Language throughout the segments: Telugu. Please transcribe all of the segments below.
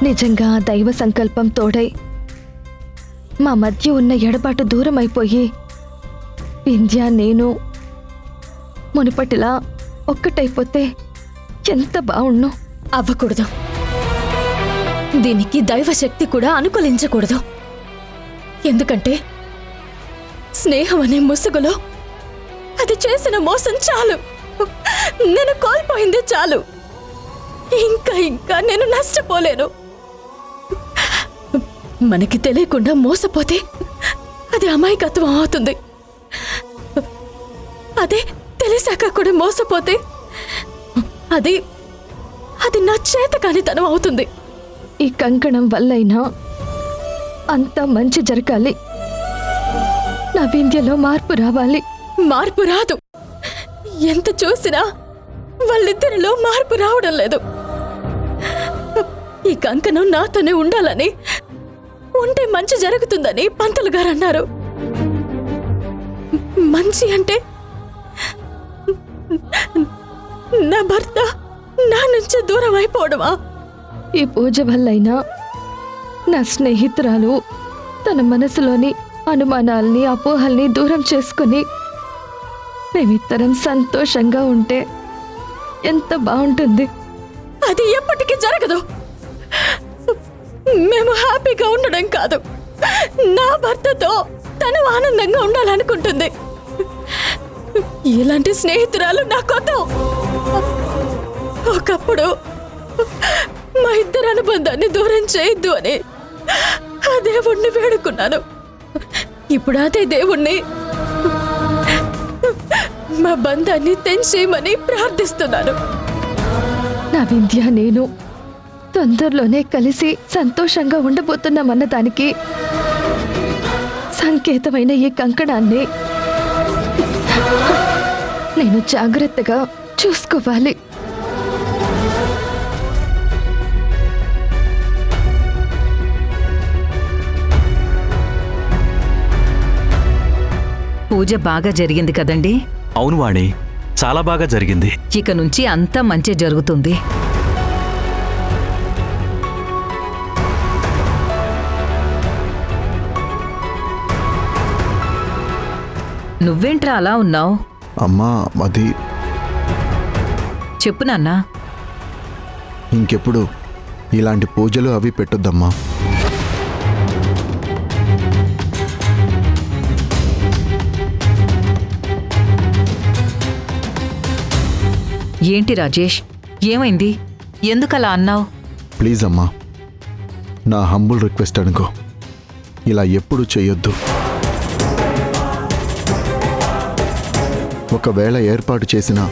నిజంగా దైవ సంకల్పం తోడై మా మధ్య ఉన్న ఎడబాటు దూరం అయిపోయి వింధ్య నేను మునుపటిలా ఒక్కటైపోతే ఎంత బావుణ్ణు. అవ్వకూడదు. దీనికి దైవశక్తి కూడా అనుకూలించకూడదు. ఎందుకంటే స్నేహం అనే ముసుగులో అది చేసిన మోసం చాలు. నేను కోల్పోయింది చాలు. ఇంకా ఇంకా నేను నష్టపోలేను. మనకి తెలియకుండా మోసపోతే అది అమాయకత్వం అవుతుంది. అదే తెలిసాక కూడా మోసపోతే అది అది నా చేతకానితనం అవుతుంది. ఈ కంకణం వల్లైనా అంత మంచి జరగాలి. నా వింధ్యలో మార్పు రావాలి. మార్పు రాదు. ఎంత చూసినా వాళ్ళిద్దరిలో మార్పు రావడం లేదు. ఈ కంకణం నాతోనే ఉండాలని, ఉంటే మంచి జరుగుతుందని పంతులు గారు అన్నారు. మంచి అంటే నా భర్త నా నుంచి దూరం అయిపోవడమా? ఈ పూజ వల్లైనా నా స్నేహితురాలు తన మనసులోని అనుమానాల్ని అపోహల్ని దూరం చేసుకుని మేమిద్దరం సంతోషంగా ఉంటే ఎంత బాగుంటుంది. అది ఎప్పటికీ జరగదు. మేము హ్యాపీగా ఉండడం కాదు, నా భర్తతో తను ఆనందంగా ఉండాలనుకుంటుంది. ఇలాంటి స్నేహితురాలు నాకొద్దు. ఒకప్పుడు మా ఇద్దరు అనుబంధాన్ని దూరం చేయొద్దు అని ఆ దేవుణ్ణి వేడుకున్నాను. ఇప్పుడు అదే దేవుణ్ణి మా బంధాన్ని తెంచేయమని ప్రార్థిస్తున్నాను. నా వింధ్య నేను తొందరలోనే కలిసి సంతోషంగా ఉండబోతున్నామన్న దానికి సంకేతమైన ఈ కంకణాన్ని నేను జాగ్రత్తగా చూసుకోవాలి. పూజ బాగా జరిగింది కదండి? అవును వాణి, చాలా బాగా జరిగింది. ఇక నుంచి అంతా మంచి జరుగుతుంది. నువ్వేంట్రా అలా ఉన్నావు? అమ్మా అది చెప్పు నాన్నా. ఇంకెప్పుడు ఇలాంటి పూజలు అవి పెట్టొద్దమ్మా. ఏంటి రాజేష్, ఏమైంది? ఎందుకలా అన్నావు? ప్లీజ్ అమ్మా, నా హంబుల్ రిక్వెస్ట్ అనుకో. ఇలా ఎప్పుడు చెయ్యొద్దు. ఒకవేళ ఏర్పాటు చేసినా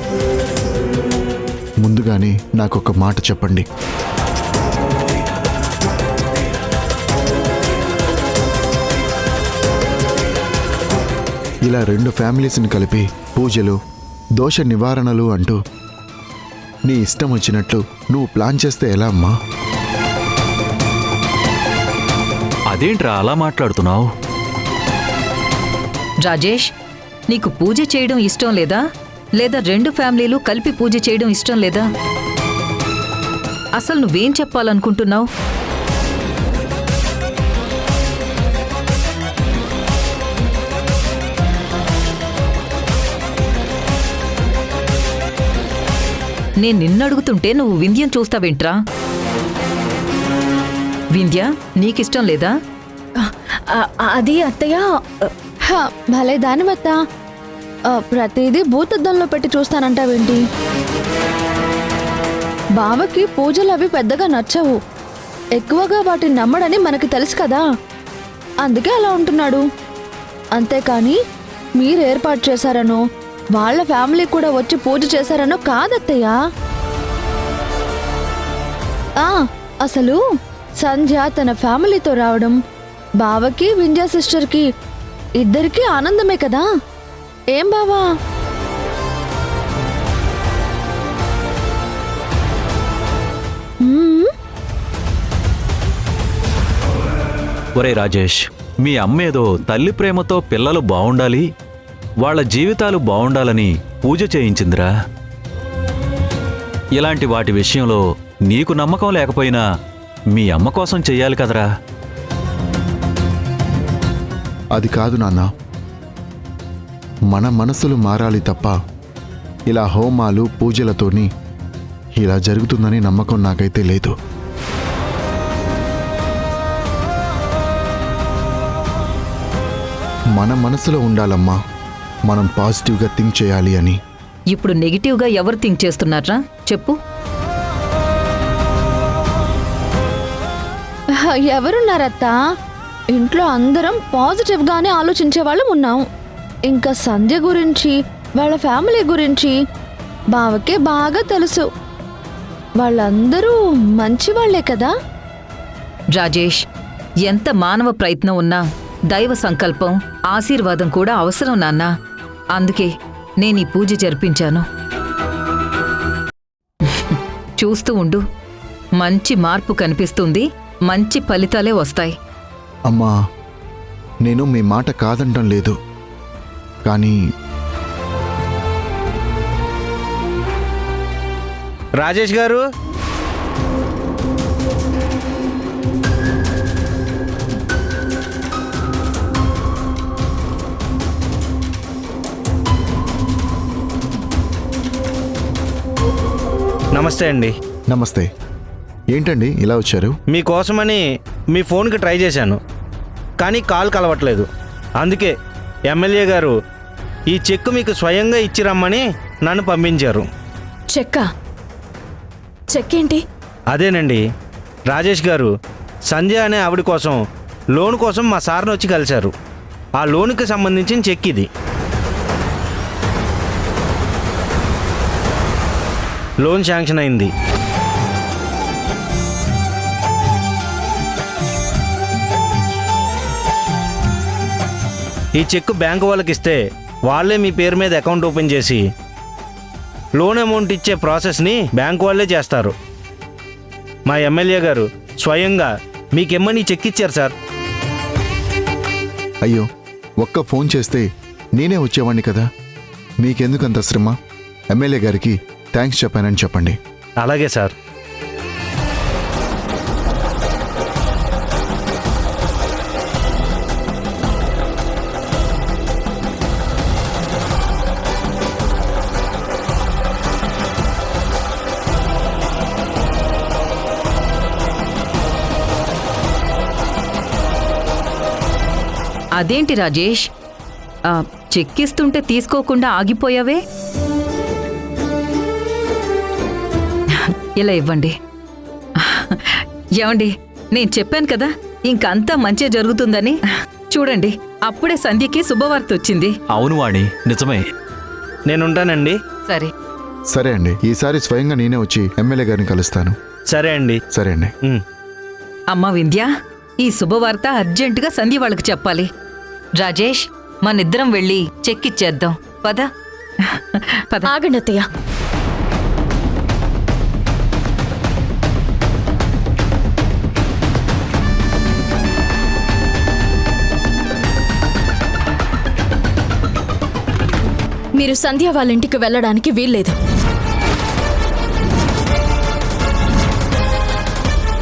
ముందుగానే నాకొక మాట చెప్పండి. ఇలా రెండు ఫ్యామిలీస్ని కలిపి పూజలు, దోష నివారణలు అంటూ నీ ఇష్టం వచ్చినట్లు నువ్వు ప్లాన్ చేస్తే ఎలా అమ్మా? అదేంట్రా అలా మాట్లాడుతున్నావు? రాజేష్, నీకు పూజ చేయడం ఇష్టం లేదా? లేదా రెండు ఫ్యామిలీలు కలిపి పూజ చేయడం ఇష్టం లేదా? అసలు నువ్వేం చెప్పాలనుకుంటున్నావు? నేను నిన్నడుగుతుంటే నువ్వు వింధ్యం చూస్తావేంట్రా? వింధ్య, నీకిష్టం లేదా? అది అత్తయ్య, భలే దానివత్త, ప్రతిదీ భూతద్దంలో పెట్టి చూస్తానంటావేంటి? బావకి పూజలు అవి పెద్దగా నచ్చవు. ఎక్కువగా వాటిని నమ్మడని మనకి తెలుసు కదా, అందుకే అలా ఉంటున్నాడు. అంతేకాని మీరు ఏర్పాటు చేశారనో వాళ్ళ ఫ్యామిలీ కూడా వచ్చి పూజ చేశారనో కాదత్తయ్యా. అసలు సంధ్య తన ఫ్యామిలీతో రావడం బావకి వింధ్య సిస్టర్కి ఇద్దరికీ ఆనందమే కదా. ఏం బావా? ఒరే రాజేష్, మీ అమ్మేదో తల్లి ప్రేమతో పిల్లలు బావుండాలి, వాళ్ళ జీవితాలు బావుండాలని పూజ చేయించిందిరా. ఇలాంటి వాటి విషయంలో నీకు నమ్మకం లేకపోయినా మీ అమ్మ కోసం చెయ్యాలి కదరా. అది కాదు నాన్న, మన మనసులు మారాలి తప్ప ఇలా హోమాలు పూజలతోని ఇలా జరుగుతుందని నమ్మకం నాకైతే లేదు. మన మనసులో ఉండాలమ్మా మనం పాజిటివ్గా థింక్ చేయాలి అని. ఇప్పుడు నెగిటివ్గా ఎవరు థింక్ చేస్తున్నారా చెప్పు? ఎవరున్నారత్తా? ఇంట్లో అందరం పాజిటివ్గానే ఆలోచించే వాళ్ళం ఉన్నాం. ఇంకా సంధ్య గురించి వాళ్ళ ఫ్యామిలీ గురించి బావకే బాగా తెలుసు. వాళ్ళందరూ మంచి వాళ్లే కదా. రాజేష్, ఎంత మానవ ప్రయత్నం ఉన్నా దైవ సంకల్పం, ఆశీర్వాదం కూడా అవసరం నాన్నా. అందుకే నేను ఈ పూజ జరిపించాను. చూస్తూ ఉండు, మంచి మార్పు కనిపిస్తుంది, మంచి ఫలితాలే వస్తాయి. అమ్మా, నేను మీ మాట కాదంటం లేదు, కానీ రాజేష్ గారు, నమస్తే అండి. నమస్తే. ఏంటండి ఇలా వచ్చారు? మీకోసమని మీ ఫోన్కి ట్రై చేశాను, కానీ కాల్ కలవట్లేదు. అందుకే ఎమ్మెల్యే గారు ఈ చెక్ మీకు స్వయంగా ఇచ్చి రమ్మని నన్ను పంపించారు. చెక్ ఏంటి? అదేనండి, రాజేష్ గారు సంధ్య అనే ఆవిడ కోసం లోన్ కోసం మా సార్ని వచ్చి కలిశారు. ఆ లోన్కి సంబంధించిన చెక్ ఇది. లోన్ శాంక్షన్ అయింది. ఈ చెక్ బ్యాంకు వాళ్ళకి ఇస్తే వాళ్ళే మీ పేరు మీద అకౌంట్ ఓపెన్ చేసి లోన్ అమౌంట్ ఇచ్చే ప్రాసెస్ని బ్యాంకు వాళ్ళే చేస్తారు. మా ఎమ్మెల్యే గారు స్వయంగా మీకెమ్మని చెక్ ఇచ్చారు సార్. అయ్యో, ఒక్క ఫోన్ చేస్తే నేనే వచ్చేవాడిని కదా. మీకెందుకంత శ్రమ? ఎమ్మెల్యే గారికి థ్యాంక్స్ చెప్పానని చెప్పండి. అలాగే సార్. అదేంటి రాజేష్, చెక్కిస్తుంటే తీసుకోకుండా ఆగిపోయావే? ఇలా ఇవ్వండి. ఏమండి, నేను చెప్పాను కదా ఇంకంతా మంచి జరుగుతుందని. చూడండి, అప్పుడే సంధ్యకి శుభవార్త వచ్చింది. అవును వాణి, నిజమే. నేనుంటానండి. సరే సరే అండి, ఈసారి స్వయంగా నేనే వచ్చి ఎమ్మెల్యే గారిని కలుస్తాను. సరే అండి. సరే అండి. అమ్మా వింధ్య, ఈ శుభవార్త అర్జెంటుగా సంధ్య వాళ్ళకి చెప్పాలి. రాజేష్, మనిద్దరం వెళ్ళి చెక్ ఇచ్చేద్దాం. పద పద. ఆగండి అత్తయ్య. మీరు సంధ్య వాళ్ళ ఇంటికి వెళ్ళడానికి వీల్లేదు.